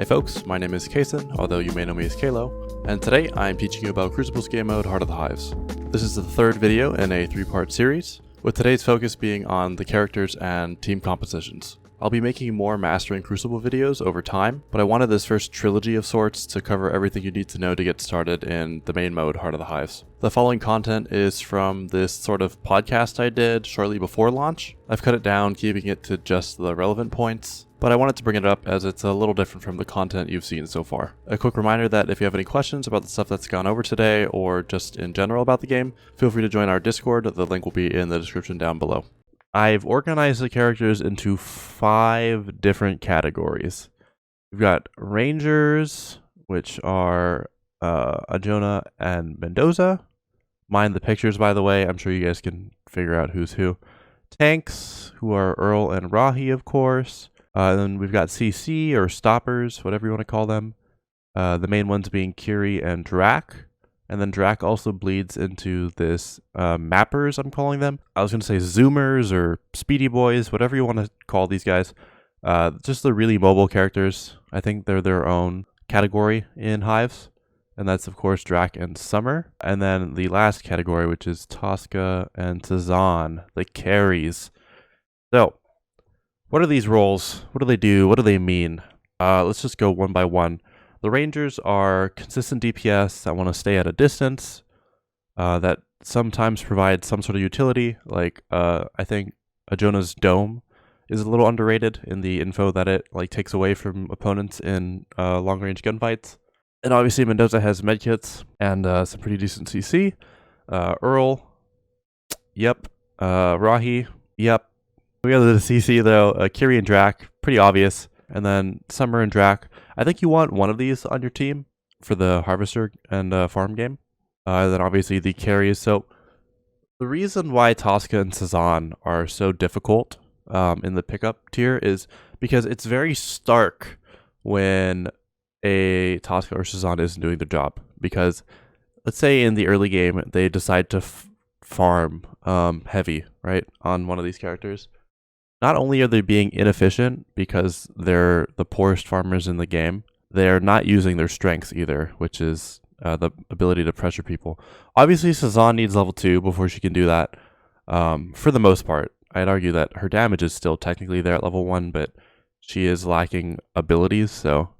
Hey folks, my name is Kason, although you may know me as Kalo, and today I am teaching you about Crucible's game mode, Heart of the Hives. This is the third video in a 3-part series, with today's focus being on the characters and team compositions. I'll be making more Mastering Crucible videos over time, but I wanted this first trilogy of sorts to cover everything you need to know to get started in the main mode, Heart of the Hives. The following content is from this sort of podcast I did shortly before launch. I've cut it down, keeping it to just the relevant points, but I wanted to bring it up as it's a little different from the content you've seen so far. A quick reminder that if you have any questions about the stuff that's gone over today, or just in general about the game, feel free to join our Discord. The link will be in the description down below. I've organized the characters into 5 different categories. We've got Rangers, which are Ajona and Mendoza. Mind the pictures, by the way. I'm sure you guys can figure out who's who. Tanks, who are Earl and Rahi, of course. Then we've got CC, or Stoppers, whatever you want to call them. The main ones being Kiri and Drac. And then Drac also bleeds into this Mappers, I'm calling them. I was going to say Zoomers or Speedy Boys, whatever you want to call these guys. Just the really mobile characters. I think they're their own category in Hives. And that's, of course, Drac and Summer. And then the last category, which is Tosca and Cezanne, the carries. So, what are these roles? What do they do? What do they mean? Let's just go one by one. The Rangers are consistent DPS that want to stay at a distance, that sometimes provide some sort of utility, like I think Ajona's Dome is a little underrated in the info that it takes away from opponents in long-range gunfights. And obviously Mendoza has medkits and some pretty decent CC. Earl, yep. Rahi, yep. We got the CC though. Kiri and Drac, pretty obvious. And then Summer and Drac. I think you want one of these on your team for the Harvester and Farm game. Then obviously the carries. So the reason why Tosca and Cezanne are so difficult in the pickup tier is because it's very stark when a Tosca or Cezanne isn't doing their job. Because let's say in the early game they decide to farm heavy, right, on one of these characters. Not only are they being inefficient because they're the poorest farmers in the game, they're not using their strengths either, which is the ability to pressure people. Obviously, Cezanne needs level 2 before she can do that. For the most part, I'd argue that her damage is still technically there at level 1, but she is lacking abilities, so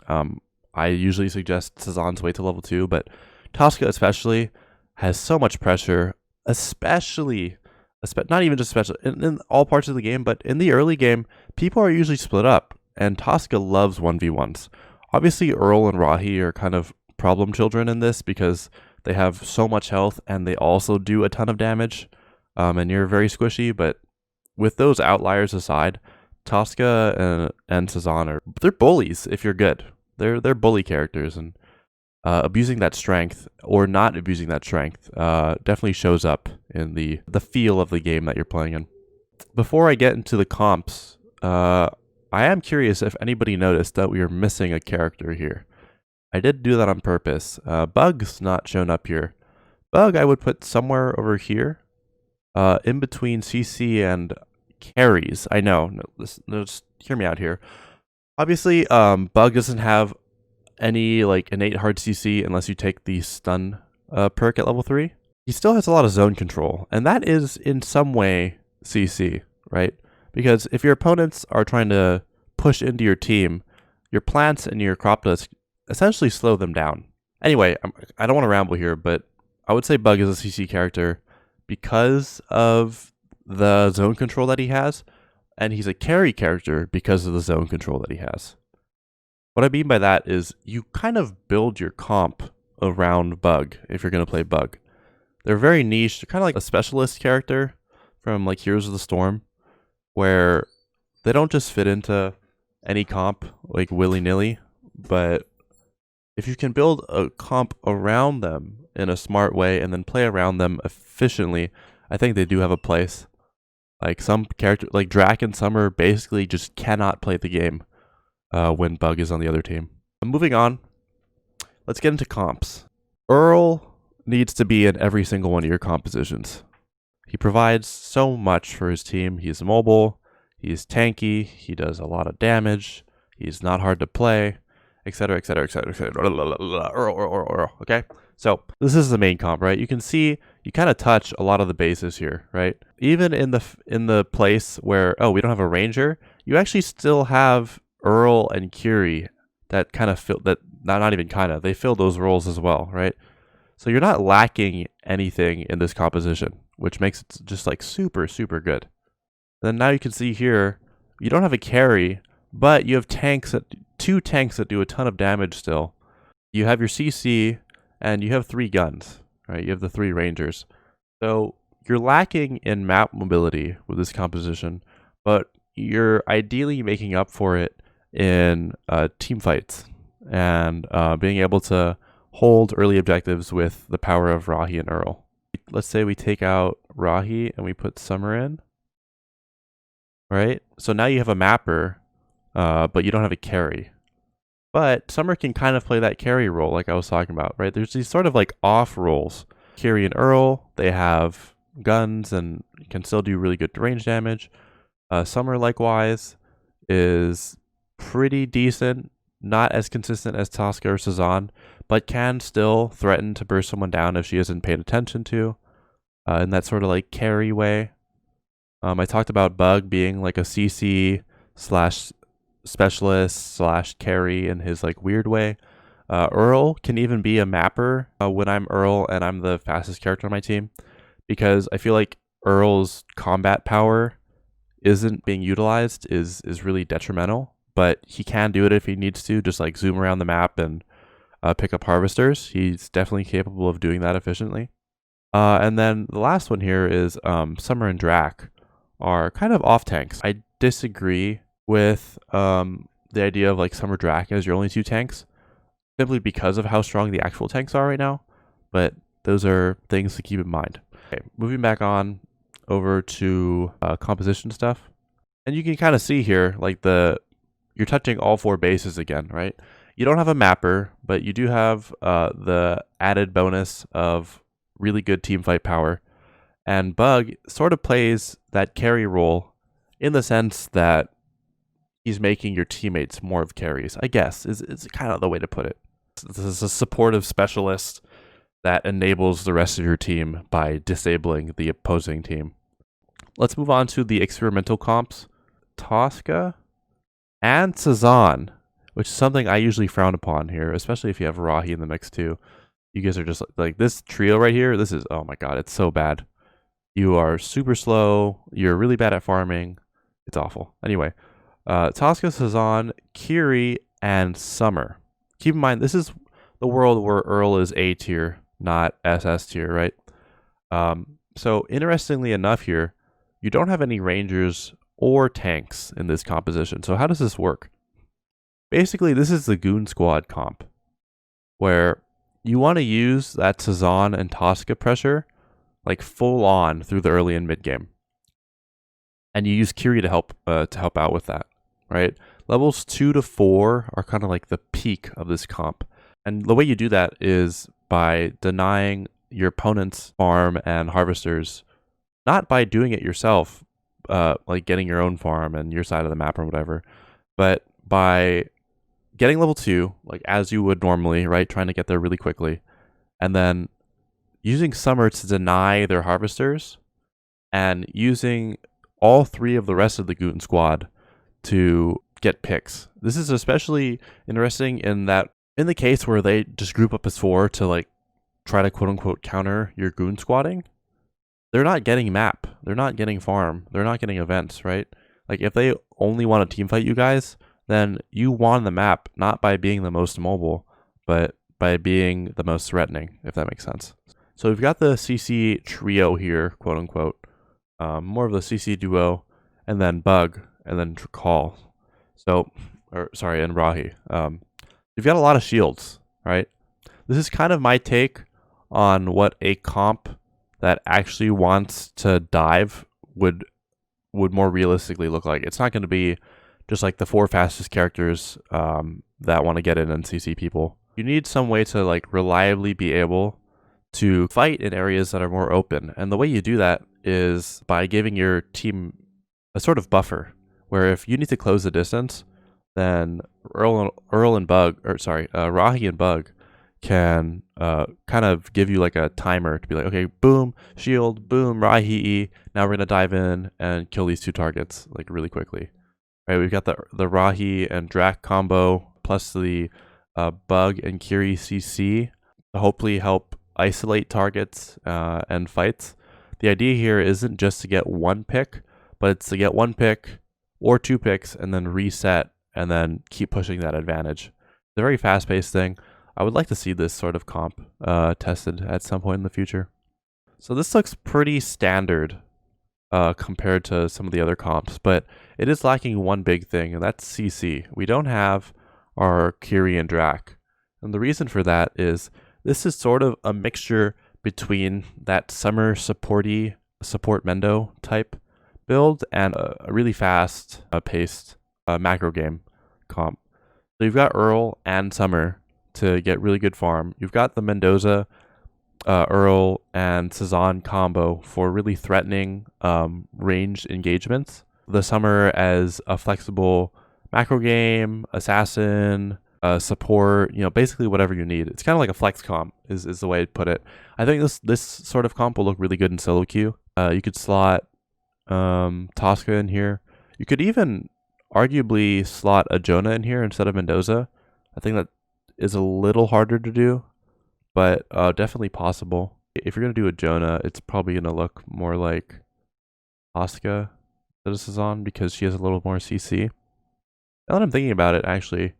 I usually suggest Cezanne's wait to level 2, but Tosca especially has so much pressure, especially not even just special, in all parts of the game, but in the early game, people are usually split up, and Tosca loves 1v1s. Obviously, Earl and Rahi are kind of problem children in this because they have so much health, and they also do a ton of damage, and you're very squishy, but with those outliers aside, Tosca and Cezanne they're bullies if you're good. They're bully characters, and abusing that strength or not abusing that strength definitely shows up in the feel of the game that you're playing in. Before I get into the comps, I am curious if anybody noticed that we are missing a character here. I did do that on purpose. Bug's not shown up here. Bug I would put somewhere over here, in between CC and carries. I know, just hear me out here. Obviously, Bug doesn't have any innate hard CC unless you take the stun perk at level 3. He still has a lot of zone control, and that is in some way CC, right? Because if your opponents are trying to push into your team, your plants and your crop dust essentially slow them down. Anyway, I don't want to ramble here, but I would say Bug is a CC character because of the zone control that he has, and he's a carry character because of the zone control that he has. What I mean by that is you kind of build your comp around Bug if you're going to play Bug. They're very niche. They're kind of like a specialist character from Heroes of the Storm, where they don't just fit into any comp willy-nilly, but if you can build a comp around them in a smart way and then play around them efficiently, I think they do have a place. Some character like Drac and Summer basically just cannot play the game when Bug is on the other team. Moving on, let's get into comps. Earl needs to be in every single one of your compositions. He provides so much for his team. He's mobile, he's tanky, he does a lot of damage, He's not hard to play, etc., etc., etc., etc. Okay, so this is the main comp, right? You can see you kind of touch a lot of the bases here, right? Even in the place where we don't have a ranger, you actually still have Earl and Curie that kind of fill that. Not even kind of. They fill those roles as well, right? So you're not lacking anything in this composition, which makes it just like super, super good. Then now you can see here, you don't have a carry, but you have two tanks that do a ton of damage still. You have your CC, and you have 3 guns, right? You have the 3 rangers. So you're lacking in map mobility with this composition, but you're ideally making up for it in team fights and being able to hold early objectives with the power of Rahi and Earl. Let's say we take out Rahi and we put Summer in. Right? So now you have a mapper, but you don't have a carry. But Summer can kind of play that carry role like I was talking about, right? There's these sort of like off roles. Curie and Earl, they have guns and can still do really good range damage. Summer, likewise, is pretty decent. Not as consistent as Tosca or Cezanne, but can still threaten to burst someone down if she isn't paid attention to, in that sort of like carry way. I talked about Bug being like a CC slash specialist slash carry in his like weird way. Earl can even be a mapper when I'm Earl and I'm the fastest character on my team, because I feel like Earl's combat power isn't being utilized is really detrimental, but he can do it if he needs to, just like zoom around the map and pick up harvesters. He's definitely capable of doing that efficiently. And then the last one here is Summer and Drac are kind of off tanks. I disagree with the idea of like Summer Drac as your only 2 tanks, simply because of how strong the actual tanks are right now, but those are things to keep in mind. Okay, moving back on over to composition stuff. And you can kind of see here, like you're touching all 4 bases again, right? You don't have a mapper, but you do have the added bonus of really good team fight power. And Bug sort of plays that carry role in the sense that he's making your teammates more of carries, I guess, is kind of the way to put it. This is a supportive specialist that enables the rest of your team by disabling the opposing team. Let's move on to the experimental comps. Tosca and Cezanne, which is something I usually frown upon here, especially if you have Rahi in the mix too. You guys are just like this trio right here. This is, oh my god, it's so bad. You are super slow. You're really bad at farming. It's awful. Anyway, Tosca, Cezanne, Curie, and Summer. Keep in mind, this is the world where Earl is A tier, not SS tier, right? So interestingly enough here, you don't have any rangers or tanks in this composition. So how does this work? Basically, this is the Goon Squad comp, where you want to use that Cezanne and Tosca pressure like full on through the early and mid game, and you use Curie to help out with that, right? Levels 2 to 4 are kind of like the peak of this comp, and the way you do that is by denying your opponent's farm and harvesters, not by doing it yourself, like getting your own farm and your side of the map or whatever, but by getting level 2, like as you would normally, right? Trying to get there really quickly, and then using Summer to deny their harvesters, and using all 3 of the rest of the Goon Squad to get picks. This is especially interesting in the case where they just group up as 4 to like try to quote unquote counter your Goon Squadding. They're not getting map. They're not getting farm. They're not getting events, right? Like if they only want to team fight you guys, then you won the map, not by being the most mobile, but by being the most threatening, if that makes sense. So we've got the CCE Trio here, quote unquote, more of the CC duo, and then Bug, and then Call. So, and Rahi. You've got a lot of shields, right? This is kind of my take on what a comp that actually wants to dive would more realistically look like. It's not going to be just like the 4 fastest characters that want to get in and CC people. You need some way to like reliably be able to fight in areas that are more open. And the way you do that is by giving your team a sort of buffer, where if you need to close the distance, then Earl and Bug, or sorry, Rahi and Bug can kind of give you like a timer to be like, okay, boom, shield, boom, Rahi, now we're gonna dive in and kill these 2 targets like really quickly. Right, we've got the Rahi and Drac combo plus the Bug and Kiri CC to hopefully help isolate targets and fights. The idea here isn't just to get 1 pick, but it's to get 1 pick or 2 picks and then reset and then keep pushing that advantage. It's a very fast-paced thing. I would like to see this sort of comp tested at some point in the future. So this looks pretty standard compared to some of the other comps, but it is lacking one big thing, and that's CC. We don't have our Kiri and Drac. And the reason for that is this is sort of a mixture between that summer support Mendo type build and a really fast paced macro game comp. So you've got Earl and Summer to get really good farm. You've got the Mendoza, Earl, and Cezanne combo for really threatening ranged engagements. The Summer as a flexible macro game, assassin, support, basically whatever you need. It's kind of like a flex comp is the way I'd put it. I think this sort of comp will look really good in solo queue. You could slot Tosca in here. You could even arguably slot a Jonah in here instead of Mendoza. I think that is a little harder to do, but definitely possible. If you're going to do a Jonah, it's probably going to look more like Tosca that this is on because she has a little more CC. Now that I'm thinking about it, actually,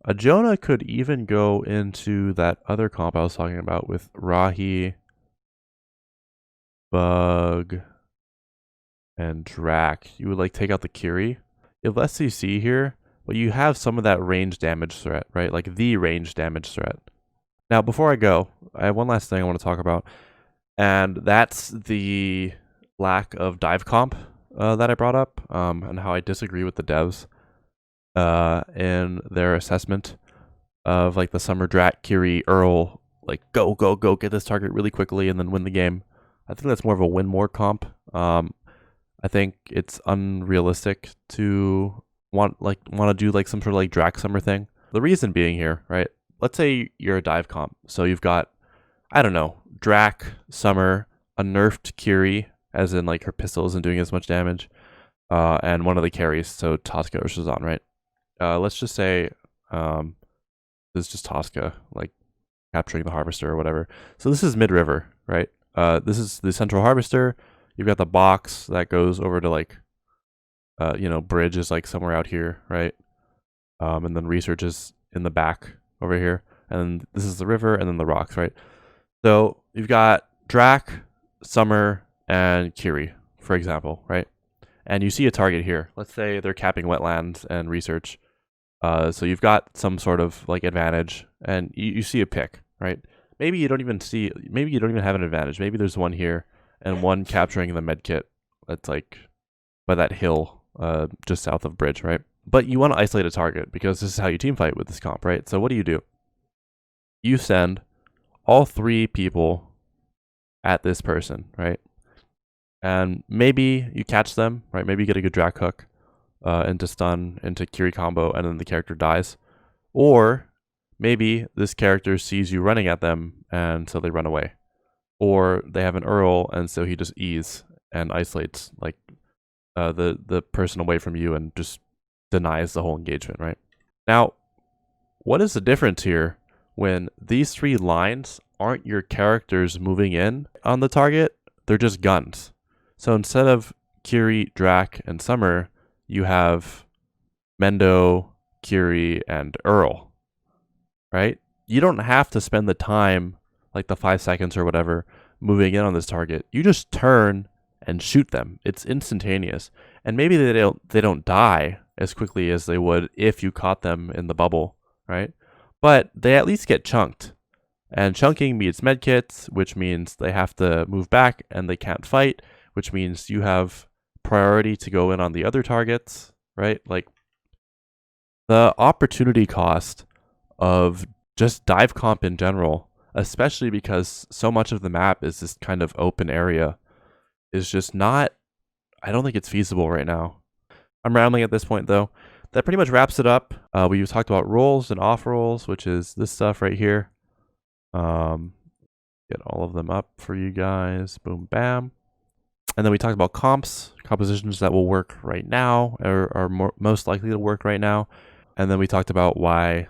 a Jonah could even go into that other comp I was talking about with Rahi, Bug, and Drac. You would like take out the Kiri. You have less CC here, but you have some of that range damage threat, right? Like the range damage threat. Now, before I go, I have one last thing I want to talk about, and that's the lack of dive comp that I brought up, and how I disagree with the devs in their assessment of like the Summer Drac, Kiri, Earl, like go, get this target really quickly and then win the game. I think that's more of a win more comp. I think it's unrealistic to want to do like some sort of like Drac Summer thing. The reason being here, right? Let's say you're a dive comp. So you've got, I don't know, Drac, Summer, a nerfed Kiri, as in like her pistol isn't doing as much damage, and one of the carries, so Tosca or Cezanne, right? Let's just say this is just Tosca, like capturing the Harvester or whatever. So this is mid-river, right? This is the central Harvester. You've got the box that goes over to like, bridge is like somewhere out here, right? And then research is in the back over here. And this is the river and then the rocks, right? So you've got Drac, Summer, and Kiri, for example, right? And you see a target here. Let's say they're capping wetlands and research. So you've got some sort of like advantage and you see a pick, right? Maybe you don't even have an advantage. Maybe there's one here and one capturing the medkit that's like by that hill just south of bridge, right? But you want to isolate a target because this is how you team fight with this comp, right? So what do? You send all 3 people at this person, right? And maybe you catch them, right? Maybe you get a good Drac hook into stun, into Kiri combo, and then the character dies. Or maybe this character sees you running at them, and so they run away. Or they have an Earl, and so he just E's and isolates like the person away from you and just denies the whole engagement, right? Now, what is the difference here when these 3 lines aren't your characters moving in on the target? They're just guns. So instead of Kiri, Drac, and Summer, you have Mendo, Kiri, and Earl, right? You don't have to spend the time, like the 5 seconds or whatever, moving in on this target. You just turn and shoot them. It's instantaneous. And maybe they don't die as quickly as they would if you caught them in the bubble, right? But they at least get chunked. And chunking means medkits, which means they have to move back and they can't fight, which means you have priority to go in on the other targets, right? Like the opportunity cost of just dive comp in general, especially because so much of the map is this kind of open area, is just not, I don't think it's feasible right now. I'm rambling at this point though. that pretty much wraps it up. We talked about roles and off roles, which is this stuff right here. Get all of them up for you guys. Boom, bam. And then we talked about compositions that will work right now, or are most likely to work right now. And then we talked about why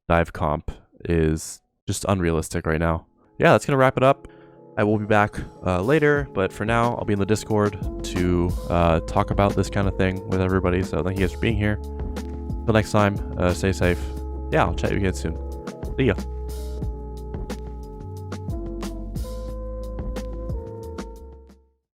dive comp is just unrealistic right now. Yeah, that's going to wrap it up. I will be back later, but for now, I'll be in the Discord to talk about this kind of thing with everybody. So thank you guys for being here. Until next time, stay safe. Yeah, I'll chat with you again soon. See ya.